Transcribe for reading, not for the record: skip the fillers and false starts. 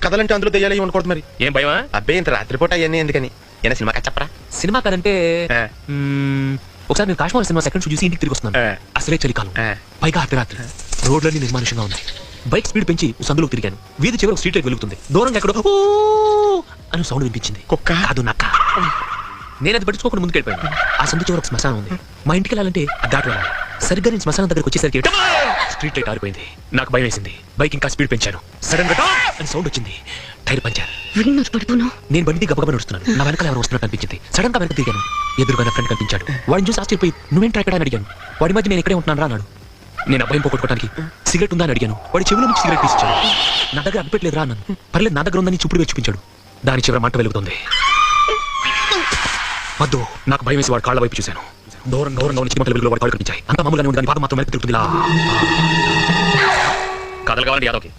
కథలంటే అందులో దెయ్యాలి ఉండకూడదు మరి. ఏం భయమా? అబ్బే ఇంత రాత్రిపూట అవన్నీ ఎందుకని. ఏనా సినిమా చెప్పరా? సినిమా కదంటే ఒకసారి నేను కాశ్మీర్ సినిమా సెకండ్ షో చూసి ఇంటికి తిరిగి వస్తున్నాను. అసలే చలికాలం, పైగా అర్ధరాత్రి, రోడ్లన్నీ నిర్మానుషంగా ఉన్నాయి. బైక్ స్పీడ్ పెంచి సందులోకి తిరిగాను. వీధి చివరి స్ట్రీట్ లైట్ వెలుగుతుంది. దూరంగా ఎక్కడో అని సౌండ్ వినిపించింది. కుక్క కాదు నక్క. నేను అది పట్టించుకోకుండా ముందుకెళ్ళిపోయాను. ఆ సందు చివర ఒక శ్మశానం ఉంది. మా ఇంటికి వెళ్ళాలంటే దాటి వెళ్ళాలి. సరిగ్గా నేను శ్మశానం దగ్గరికి వచ్చేసరికి స్ట్రీట్ లైట్ ఆరిపోయింది. నాకు భయం వేసింది. బైక్ ఇంకా స్పీడ్ పెంచాను. సడన్ గా అని సౌండ్ వచ్చింది. టైర్ పంచారు. నేను బండి గబగబా నడుస్తున్నాను. నా వెనకాల ఎవరు వస్తున్నట్టు అనిపించింది. సడన్ గా వెనక తిరిగాను. ఎదురుగా నా ఫ్రెండ్ కనిపించాడు. వాడిని చూసి ఆశ్చర్యపోయి నువ్వేంటి ఎక్కడ అని అడిగాను. వాడి మధ్య నేను ఇక్కడే ఉంటున్నాను రా అన్నాడు. నేను అబ్బాయి పోగొట్టుకోవడానికి సిగరెట్ ఉందా అని అడిగాను. వాడి చెవిలో నుంచి సిగరెట్ తీసిచ్చాడు. నా దగ్గర అనిపెట్టలేదు రా అన్నాను. పర్లేదు నా దగ్గర ఉందని చూపుడు వేసి చూపించాడు. దాని చివర మంట వెలుగుతుంది. వద్దు, నాకు భయం వేసి వాడు కాళ్ళ వైపు చూశాను. దూరంగా ఉన్న చిన్న వెలుగులో వాడు కాళ్ళు కనిపించాయి. అంత మామూలుగానే ఉంది. దాని పాపం మాత్రం వెనక్కి తిరుగుతుంది. కథలు కావాలండి యాదవ్కి.